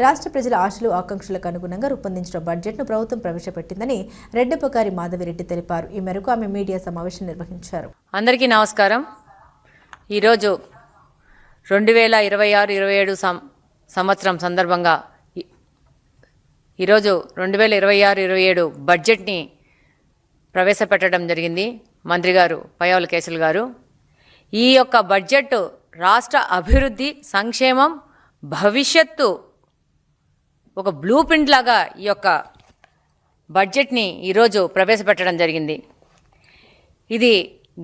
రాష్ట్ర ప్రజల ఆశలు ఆకాంక్షలకు అనుగుణంగా రూపొందించిన బడ్జెట్ను ప్రభుత్వం ప్రవేశపెట్టిందని రెడ్డెపకారి మాధవిరెడ్డి తెలిపారు. ఈ మేరకు ఆమె మీడియా సమావేశం నిర్వహించారు. అందరికీ నమస్కారం. ఈరోజు 2026-27 సంవత్సరం సందర్భంగా ఈరోజు 2026-27 బడ్జెట్ని ప్రవేశపెట్టడం జరిగింది. మంత్రి గారు పయ్యావుల కేశవులు గారు ఈ యొక్క బడ్జెట్ రాష్ట్ర అభివృద్ధి, సంక్షేమం, భవిష్యత్తు ఒక బ్లూ ప్రింట్ లాగా ఈ యొక్క బడ్జెట్ని ఈరోజు ప్రవేశపెట్టడం జరిగింది. ఇది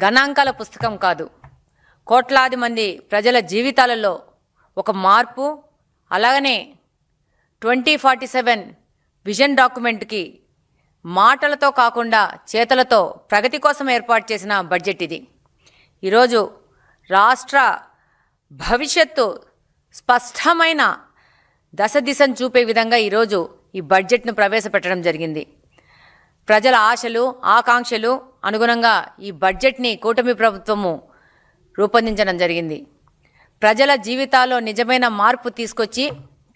గణాంకాల పుస్తకం కాదు, కోట్లాది మంది ప్రజల జీవితాలలో ఒక మార్పు, అలాగనే 2047 విజన్ డాక్యుమెంట్కి మాటలతో కాకుండా చేతలతో ప్రగతి కోసం ఏర్పాటు చేసిన బడ్జెట్ ఇది. ఈరోజు రాష్ట్ర భవిష్యత్తు స్పష్టమైన దిశను చూపే విధంగా ఈరోజు ఈ బడ్జెట్ను ప్రవేశపెట్టడం జరిగింది. ప్రజల ఆశలు, ఆకాంక్షలు అనుగుణంగా ఈ బడ్జెట్ని కూటమి ప్రభుత్వము రూపొందించడం జరిగింది. ప్రజల జీవితాల్లో నిజమైన మార్పు తీసుకొచ్చి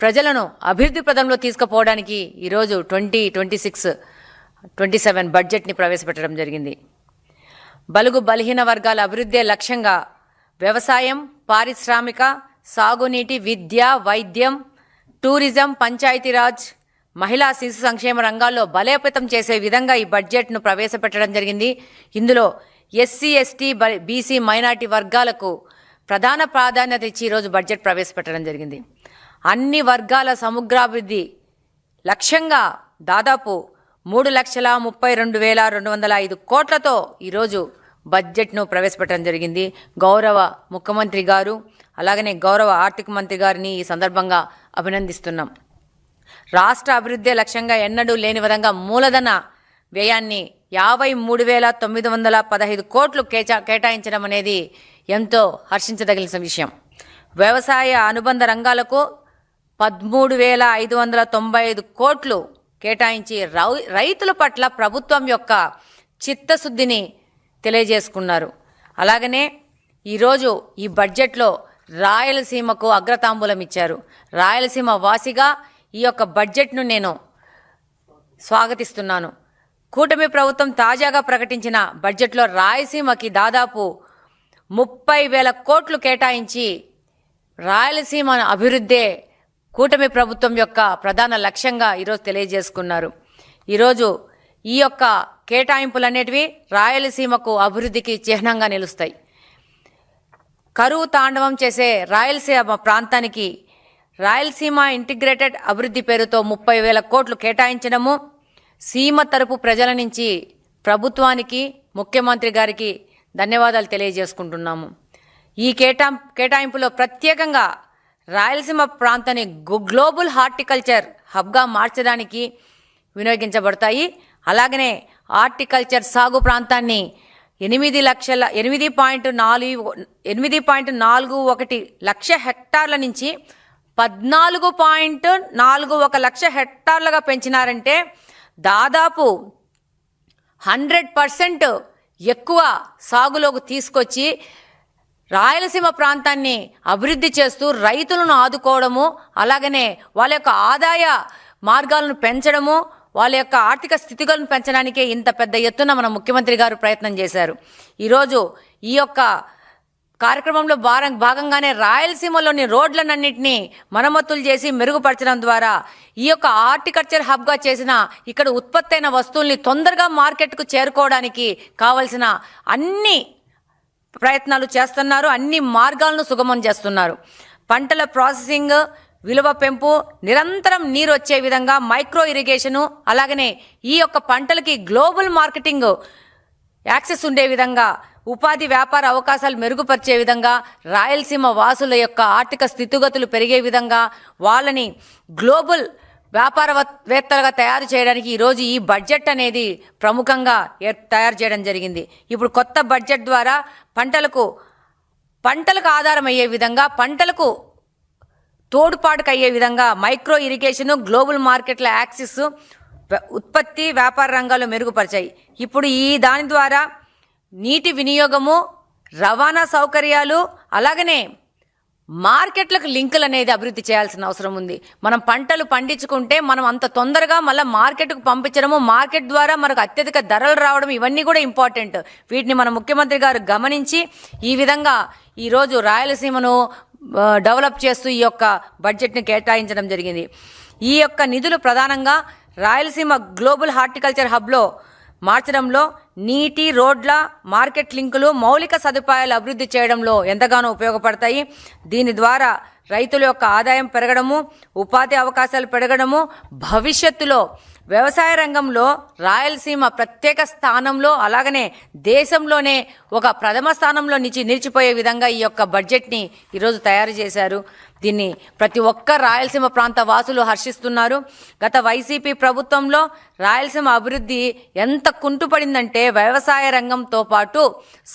ప్రజలను అభివృద్ధి పదంలో తీసుకుపోవడానికి ఈరోజు 2026-27 బడ్జెట్ని ప్రవేశపెట్టడం జరిగింది. బలుగు బలహీన వర్గాల అభివృద్ధే లక్ష్యంగా వ్యవసాయం, పారిశ్రామిక, సాగునీటి, విద్య, వైద్యం, టూరిజం, పంచాయతీరాజ్, మహిళా శిశు సంక్షేమ రంగాల్లో బలోపేతం చేసే విధంగా ఈ బడ్జెట్ను ప్రవేశపెట్టడం జరిగింది. ఇందులో ఎస్సీ, ఎస్టీ, బీసీ, మైనార్టీ వర్గాలకు ప్రధాన ప్రాధాన్యత ఇచ్చి ఈరోజు బడ్జెట్ ప్రవేశపెట్టడం జరిగింది. అన్ని వర్గాల సమగ్రాభివృద్ధి లక్ష్యంగా దాదాపు 3,32,205 కోట్లతో ఈరోజు బడ్జెట్ను ప్రవేశపెట్టడం జరిగింది. గౌరవ ముఖ్యమంత్రి గారు అలాగనే గౌరవ ఆర్థిక మంత్రి గారిని ఈ సందర్భంగా అభినందిస్తున్నాం. రాష్ట్ర అభివృద్ధి లక్ష్యంగా ఎన్నడూ లేని విధంగా మూలధన వ్యయాన్ని 53,915 కోట్లు కేటాయించడం అనేది ఎంతో హర్షించదగిన విషయం. వ్యవసాయ అనుబంధ రంగాలకు 13,595 కోట్లు కేటాయించి రైతుల పట్ల ప్రభుత్వం యొక్క చిత్తశుద్ధిని తెలియజేసుకున్నారు. అలాగనే ఈరోజు ఈ బడ్జెట్లో రాయలసీమకు అగ్రతాంబూలం ఇచ్చారు. రాయలసీమ వాసిగా ఈ యొక్క బడ్జెట్ను నేను స్వాగతిస్తున్నాను. కూటమి ప్రభుత్వం తాజాగా ప్రకటించిన బడ్జెట్లో రాయలసీమకి దాదాపు 30,000 కోట్లు కేటాయించి రాయలసీమ అభివృద్ధే కూటమి ప్రభుత్వం యొక్క ప్రధాన లక్ష్యంగా ఈరోజు తెలియజేసుకున్నారు. ఈరోజు ఈ యొక్క కేటాయింపులనేటివి రాయలసీమకు అభివృద్ధికి చిహ్నంగా నిలుస్తాయి. కరువు తాండవం చేసే రాయలసీమ ప్రాంతానికి రాయలసీమ ఇంటిగ్రేటెడ్ అభివృద్ధి పేరుతో 30,000 కోట్లు కేటాయించడము సీమ తరపు ప్రజల నుంచి ప్రభుత్వానికి, ముఖ్యమంత్రి గారికి ధన్యవాదాలు తెలియజేసుకుంటున్నాము. ఈ కేటాయింపులో ప్రత్యేకంగా రాయలసీమ ప్రాంతాన్ని గ్లోబల్ హార్టికల్చర్ హబ్గా మార్చడానికి వినియోగించబడతాయి. అలాగనే హార్టికల్చర్ సాగు ప్రాంతాన్ని 8.41 లక్ష హెక్టార్ల నుంచి 14.41 లక్ష హెక్టార్లుగా పెంచినారంటే దాదాపు 100% ఎక్కువ సాగులోకి తీసుకొచ్చి రాయలసీమ ప్రాంతాన్ని అభివృద్ధి చేస్తూ రైతులను ఆదుకోవడము, అలాగనే వాళ్ళ యొక్క ఆదాయ మార్గాలను పెంచడము, వాళ్ళ యొక్క ఆర్థిక స్థితిగతులను పెంచడానికే ఇంత పెద్ద ఎత్తున మన ముఖ్యమంత్రి గారు ప్రయత్నం చేశారు. ఈరోజు ఈ యొక్క కార్యక్రమంలో భాగంగానే రాయలసీమలోని రోడ్లన్నింటినీ మరమ్మతులు చేసి మెరుగుపరచడం ద్వారా ఈ యొక్క హార్టికల్చర్ హబ్గా చేసిన ఇక్కడ ఉత్పత్తి అయిన వస్తువుల్ని తొందరగా మార్కెట్కు చేరుకోవడానికి కావలసిన అన్ని ప్రయత్నాలు చేస్తున్నారు. అన్ని మార్గాలను సుగమం చేస్తున్నారు. పంటల ప్రాసెసింగ్, విలువ పెంపు, నిరంతరం నీరు వచ్చే విధంగా మైక్రో ఇరిగేషను, అలాగనే ఈ యొక్క పంటలకి గ్లోబల్ మార్కెటింగ్ యాక్సెస్ ఉండే విధంగా, ఉపాధి వ్యాపార అవకాశాలు మెరుగుపరిచే విధంగా, రాయలసీమ వాసుల యొక్క ఆర్థిక స్థితిగతులు పెరిగే విధంగా వాళ్ళని గ్లోబల్ వ్యాపారవేత్తలుగా తయారు చేయడానికి ఈరోజు ఈ బడ్జెట్ అనేది ప్రముఖంగా తయారు చేయడం జరిగింది. ఇప్పుడు కొత్త బడ్జెట్ ద్వారా పంటలకు ఆధారం అయ్యే విధంగా, పంటలకు తోడ్పాటుకు అయ్యే విధంగా మైక్రో ఇరిగేషను, గ్లోబల్ మార్కెట్ల యాక్సెస్, ఉత్పత్తి వ్యాపార రంగాలు మెరుగుపరిచాయి. ఇప్పుడు దాని ద్వారా నీటి వినియోగము, రవాణా సౌకర్యాలు, అలాగనే మార్కెట్లకు లింకులు అనేది అభివృద్ధి చేయాల్సిన అవసరం ఉంది. మనం పంటలు పండించుకుంటే మనం అంత తొందరగా మళ్ళీ మార్కెట్కు పంపించడము, మార్కెట్ ద్వారా మనకు అత్యధిక ధరలు రావడం, ఇవన్నీ కూడా ఇంపార్టెంట్. వీటిని మన ముఖ్యమంత్రి గారు గమనించి ఈ విధంగా ఈరోజు రాయలసీమను డెవలప్ చేస్తూ ఈ యొక్క బడ్జెట్ని కేటాయించడం జరిగింది. ఈ యొక్క నిధులు ప్రధానంగా రాయలసీమ గ్లోబల్ హార్టికల్చర్ హబ్లో మార్చడంలో, నీటి, రోడ్ల, మార్కెట్ లింకులు, మౌలిక సదుపాయాలు అభివృద్ధి చేయడంలో ఎంతగానో ఉపయోగపడతాయి. దీని ద్వారా రైతుల యొక్క ఆదాయం పెరగడము, ఉపాధి అవకాశాలు పెరగడము, భవిష్యత్తులో వ్యవసాయ రంగంలో రాయలసీమ ప్రత్యేక స్థానంలో, అలాగనే దేశంలోనే ఒక ప్రథమ స్థానంలో నిలిచిపోయే విధంగా ఈ యొక్క బడ్జెట్ని ఈరోజు తయారు చేశారు. దీన్ని ప్రతి ఒక్క రాయలసీమ ప్రాంత వాసులు హర్షిస్తున్నారు. గత వైసీపీ ప్రభుత్వంలో రాయలసీమ అభివృద్ధి ఎంత కుంటుపడిందంటే వ్యవసాయ రంగంతో పాటు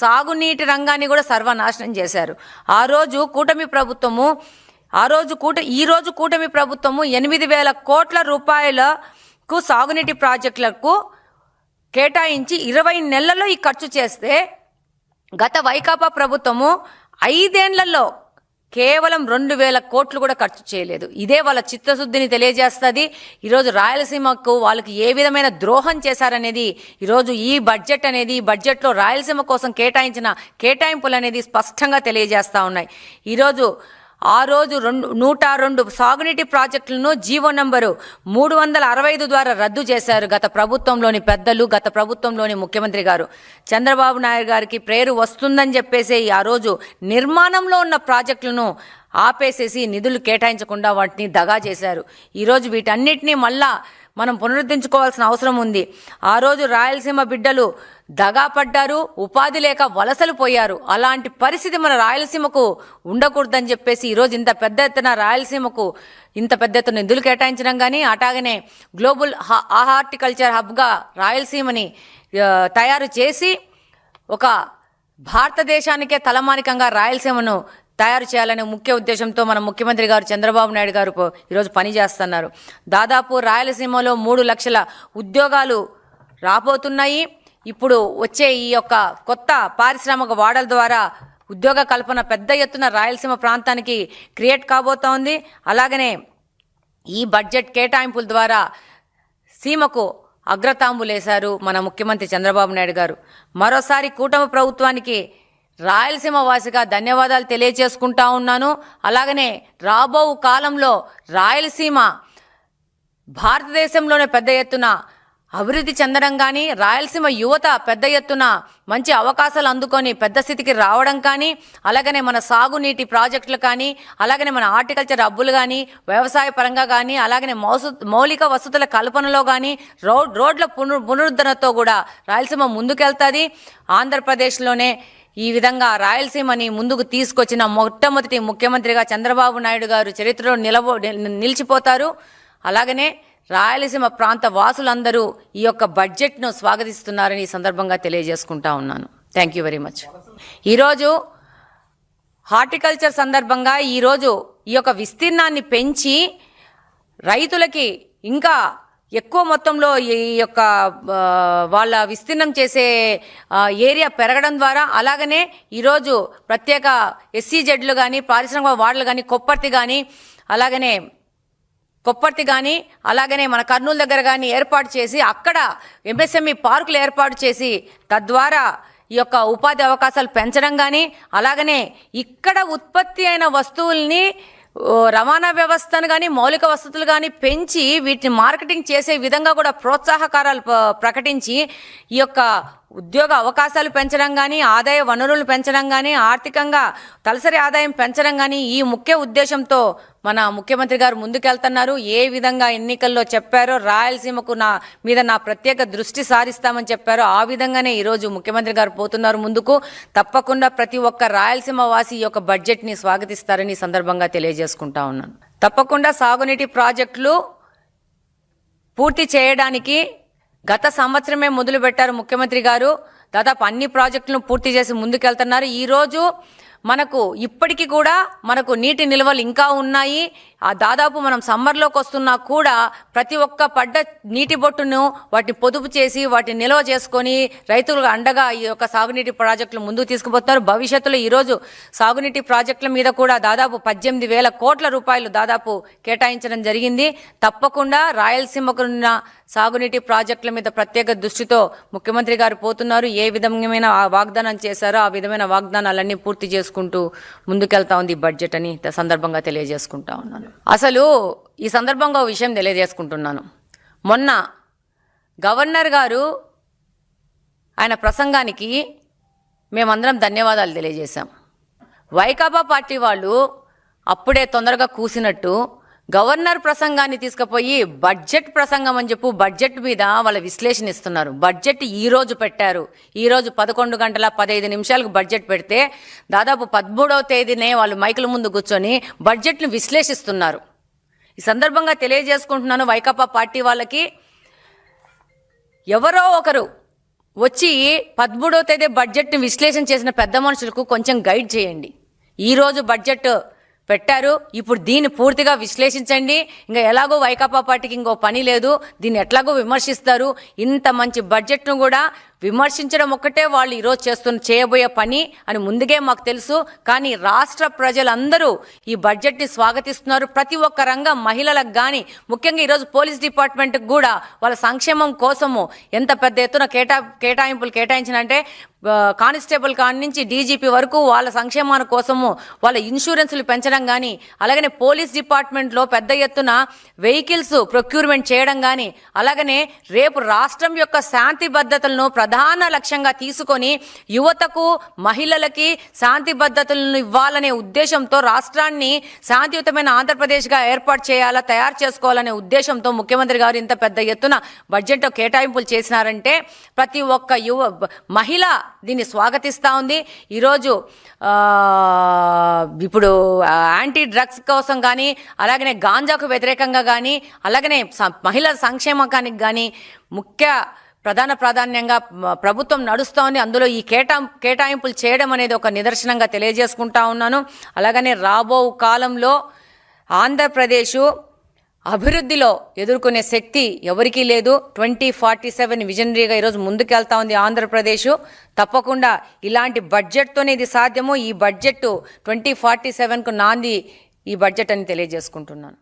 సాగునీటి రంగాన్ని కూడా సర్వనాశనం చేశారు. ఈ రోజు కూటమి ప్రభుత్వము 8,000 కోట్ల రూపాయలకు సాగునీటి ప్రాజెక్టులకు కేటాయించి 20 నెలల్లో ఈ ఖర్చు చేస్తే, గత వైకాపా ప్రభుత్వము 5 ఏళ్లలో కేవలం 2,000 కోట్లు కూడా ఖర్చు చేయలేదు. ఇదే వాళ్ళ చిత్తశుద్ధిని తెలియజేస్తుంది. ఈరోజు రాయలసీమకు వాళ్ళకి ఏ విధమైన ద్రోహం చేశారనేది ఈరోజు ఈ బడ్జెట్లో రాయలసీమ కోసం కేటాయించిన కేటాయింపులు అనేది స్పష్టంగా తెలియజేస్తూ ఉన్నాయి. ఈరోజు 102 సాగునీటి ప్రాజెక్టులను జీవో నంబరు 365 ద్వారా రద్దు చేశారు గత ప్రభుత్వంలోని పెద్దలు, గత ప్రభుత్వంలోని ముఖ్యమంత్రి గారు. చంద్రబాబు నాయుడు గారికి ప్రేరు వస్తుందని చెప్పేసి ఆ రోజు నిర్మాణంలో ఉన్న ప్రాజెక్టులను ఆపేసేసి నిధులు కేటాయించకుండా వాటిని దగా చేశారు. ఈరోజు వీటన్నిటినీ మళ్ళా మనం పునరుద్ధరించుకోవాల్సిన అవసరం ఉంది. ఆ రోజు రాయలసీమ బిడ్డలు దగా పడ్డారు, ఉపాధి లేక వలసలు పోయారు. అలాంటి పరిస్థితి మన రాయలసీమకు ఉండకూడదని చెప్పేసి ఈరోజు ఇంత పెద్ద ఎత్తున నిధులు కేటాయించడం కానీ, అటాగనే గ్లోబల్ హార్టికల్చర్ హబ్గా రాయలసీమని తయారు చేసి ఒక భారతదేశానికే తలమానికంగా రాయలసీమను తయారు చేయాలనే ముఖ్య ఉద్దేశంతో మన ముఖ్యమంత్రి గారు చంద్రబాబు నాయుడు గారు ఈరోజు పనిచేస్తున్నారు. దాదాపు రాయలసీమలో 3 లక్షల ఉద్యోగాలు రాబోతున్నాయి. ఇప్పుడు వచ్చే ఈ యొక్క కొత్త పారిశ్రామిక వాడల ద్వారా ఉద్యోగ కల్పన పెద్ద ఎత్తున రాయలసీమ ప్రాంతానికి క్రియేట్ కాబోతోంది. అలాగనే ఈ బడ్జెట్ కేటాయింపుల ద్వారా సీమకు అగ్రతాంబులేశారు మన ముఖ్యమంత్రి చంద్రబాబు నాయుడు గారు. మరోసారి కూటమి ప్రభుత్వానికి రాయలసీమ వాసిగా ధన్యవాదాలు తెలియజేసుకుంటా ఉన్నాను. అలాగనే రాబో కాలంలో రాయలసీమ భారతదేశంలోనే పెద్ద ఎత్తున అభివృద్ధి చెందడం కానీ, రాయలసీమ యువత పెద్ద ఎత్తున మంచి అవకాశాలు అందుకొని పెద్ద స్థితికి రావడం కానీ, అలాగనే మన సాగునీటి ప్రాజెక్టులు కానీ, అలాగనే మన హార్టికల్చర్ హబ్బులు కానీ, వ్యవసాయ పరంగా కానీ, అలాగనే మౌలిక వసతుల కల్పనలో కానీ, రోడ్ల పునరుద్ధరణతో కూడా రాయలసీమ ముందుకెళ్తుంది. ఆంధ్రప్రదేశ్లోనే ఈ విధంగా రాయలసీమని ముందుకు తీసుకొచ్చిన మొట్టమొదటి ముఖ్యమంత్రిగా చంద్రబాబు నాయుడు గారు చరిత్రలో నిలిచిపోతారు. అలాగనే రాయలసీమ ప్రాంత వాసులందరూ ఈ యొక్క బడ్జెట్ను స్వాగతిస్తున్నారని ఈ సందర్భంగా తెలియజేసుకుంటా ఉన్నాను. Thank you very much. ఈరోజు హార్టికల్చర్ సందర్భంగా ఈరోజు ఈ యొక్క విస్తీర్ణాన్ని పెంచి రైతులకి ఇంకా ఎక్కువ మొత్తంలో ఈ యొక్క వాళ్ళ విస్తీర్ణం చేసే ఏరియా పెరగడం ద్వారా, అలాగనే ఈరోజు ప్రత్యేక SEZలు కానీ, పారిశ్రామిక వార్డులు కానీ, కొప్పర్తి కానీ అలాగనే మన కర్నూలు దగ్గర కానీ ఏర్పాటు చేసి అక్కడ MSME పార్కులు ఏర్పాటు చేసి తద్వారా ఈ యొక్క ఉపాధి అవకాశాలు పెంచడం కానీ, అలాగనే ఇక్కడ ఉత్పత్తి అయిన వస్తువుల్ని రవాణా వ్యవస్థను కానీ, మౌలిక వసతులు కానీ పెంచి వీటిని మార్కెటింగ్ చేసే విధంగా కూడా ప్రోత్సాహకారాలు ప్రకటించి ఈ యొక్క ఉద్యోగ అవకాశాలు పెంచడం కానీ, ఆదాయ వనరులు పెంచడం కానీ, ఆర్థికంగా తలసరి ఆదాయం పెంచడం కానీ ఈ ముఖ్య ఉద్దేశంతో మన ముఖ్యమంత్రి గారు ముందుకెళ్తున్నారు. ఏ విధంగా ఎన్నికల్లో చెప్పారో రాయలసీమకు నా ప్రత్యేక దృష్టి సారిస్తామని చెప్పారో ఆ విధంగానే ఈరోజు ముఖ్యమంత్రి గారు పోతున్నారు ముందుకు. తప్పకుండా ప్రతి ఒక్క రాయలసీమ వాసి ఈ యొక్క బడ్జెట్ని స్వాగతిస్తారని సందర్భంగా తెలియజేసుకుంటా ఉన్నాను. తప్పకుండా సాగునీటి ప్రాజెక్టులు పూర్తి చేయడానికి గత సంవత్సరమే మొదలుపెట్టారు ముఖ్యమంత్రి గారు. దాదాపు అన్ని ప్రాజెక్టులను పూర్తి చేసి ముందుకెళ్తున్నారు. ఈరోజు ఇప్పటికీ కూడా మనకు నీటి నిల్వలు ఇంకా ఉన్నాయి. దాదాపు మనం సమ్మర్లోకి వస్తున్నా కూడా ప్రతి ఒక్క పడ్డ నీటి బొట్టును వాటిని పొదుపు చేసి వాటిని నిల్వ చేసుకొని రైతులకు అండగా ఈ యొక్క సాగునీటి ప్రాజెక్టులు ముందుకు తీసుకుపోతున్నారు. భవిష్యత్తులో ఈరోజు సాగునీటి ప్రాజెక్టుల మీద కూడా దాదాపు 18,000 కోట్ల రూపాయలు దాదాపు కేటాయించడం జరిగింది. తప్పకుండా రాయలసీమకున్న సాగునీటి ప్రాజెక్టుల మీద ప్రత్యేక దృష్టితో ముఖ్యమంత్రి గారు పోతున్నారు. ఏ విధమైన వాగ్దానం చేశారో ఆ విధమైన వాగ్దానాలన్నీ పూర్తి చేసుకుంటూ ముందుకెళ్తా ఉంది బడ్జెట్ అని సందర్భంగా తెలియజేసుకుంటా ఉన్నాను. అసలు ఈ సందర్భంగా ఒక విషయం తెలియజేసుకుంటున్నాను. మొన్న గవర్నర్ గారు ఆయన ప్రసంగానికి మేమందరం ధన్యవాదాలు తెలియజేశాం. వైకాపా పార్టీ వాళ్ళు అప్పుడే తొందరగా కూసినట్టు గవర్నర్ ప్రసంగాన్ని తీసుకుపోయి బడ్జెట్ ప్రసంగం అని చెప్పు బడ్జెట్ మీద వాళ్ళ విశ్లేషణ ఇస్తున్నారు. బడ్జెట్ ఈరోజు పెట్టారు. ఈరోజు 11:15 బడ్జెట్ పెడితే దాదాపు 13వ తేదీనే వాళ్ళు మైకుల ముందు కూర్చొని బడ్జెట్ను విశ్లేషిస్తున్నారు. ఈ సందర్భంగా తెలియజేసుకుంటున్నాను, వైకాపా పార్టీ వాళ్ళకి ఎవరో ఒకరు వచ్చి 13వ తేదీ బడ్జెట్ని విశ్లేషణ చేసిన పెద్ద మనుషులకు కొంచెం గైడ్ చేయండి. ఈరోజు బడ్జెట్ పెట్టారు, ఇప్పుడు దీన్ని పూర్తిగా విశ్లేషించండి. ఇంకా ఎలాగో వైకాపా పార్టీకి ఇంకో పని లేదు, దీన్ని ఎట్లాగో విమర్శిస్తారు. ఇంత మంచి బడ్జెట్ను కూడా విమర్శించడం ఒక్కటే వాళ్ళు ఈరోజు చేయబోయే పని అని ముందుగే మాకు తెలుసు. కానీ రాష్ట్ర ప్రజలందరూ ఈ బడ్జెట్ని స్వాగతిస్తున్నారు. ప్రతి ఒక్క రంగం, మహిళలకు కానీ ముఖ్యంగా ఈరోజు పోలీస్ డిపార్ట్మెంట్కి కూడా వాళ్ళ సంక్షేమం కోసము ఎంత పెద్ద ఎత్తున కేటాయింపులు కేటాయించినంటే కానిస్టేబుల్ కాడి నుంచి డీజీపీ వరకు వాళ్ళ సంక్షేమాల కోసము వాళ్ళ ఇన్సూరెన్సులు పెంచడం కానీ, అలాగనే పోలీస్ డిపార్ట్మెంట్లో పెద్ద ఎత్తున వెహికల్స్ ప్రొక్యూర్మెంట్ చేయడం కానీ, అలాగనే రేపు రాష్ట్రం యొక్క శాంతి భద్రతలను ప్రధాన లక్ష్యంగా తీసుకొని యువతకు, మహిళలకి శాంతి భద్రతలను ఇవ్వాలనే ఉద్దేశంతో రాష్ట్రాన్ని శాంతియుతమైన ఆంధ్రప్రదేశ్గా తయారు చేసుకోవాలనే ఉద్దేశంతో ముఖ్యమంత్రి గారు ఇంత పెద్ద ఎత్తున బడ్జెట్ కేటాయింపులు చేసినారంటే ప్రతి ఒక్క మహిళ దీన్ని స్వాగతిస్తూ ఉంది. ఈరోజు ఇప్పుడు యాంటీ డ్రగ్స్ కోసం కానీ, అలాగనే గాంజాకు వ్యతిరేకంగా కానీ, అలాగనే మహిళల సంక్షేమానికి కానీ ప్రధాన ప్రాధాన్యంగా ప్రభుత్వం నడుస్తోంది. అందులో ఈ కేటాయింపులు చేయడం అనేది ఒక నిదర్శనంగా తెలియజేసుకుంటా ఉన్నాను. అలాగనే రాబో కాలంలో ఆంధ్రప్రదేశ్ అభివృద్ధిలో ఎదుర్కొనే శక్తి ఎవరికీ లేదు. 2047 విజనరీగా ఈరోజు ముందుకెళ్తా ఉంది ఆంధ్రప్రదేశ్. తప్పకుండా ఇలాంటి బడ్జెట్తోనే ఇది సాధ్యము. ఈ బడ్జెట్ 2047కు నాంది ఈ బడ్జెట్ అని తెలియజేసుకుంటున్నాను.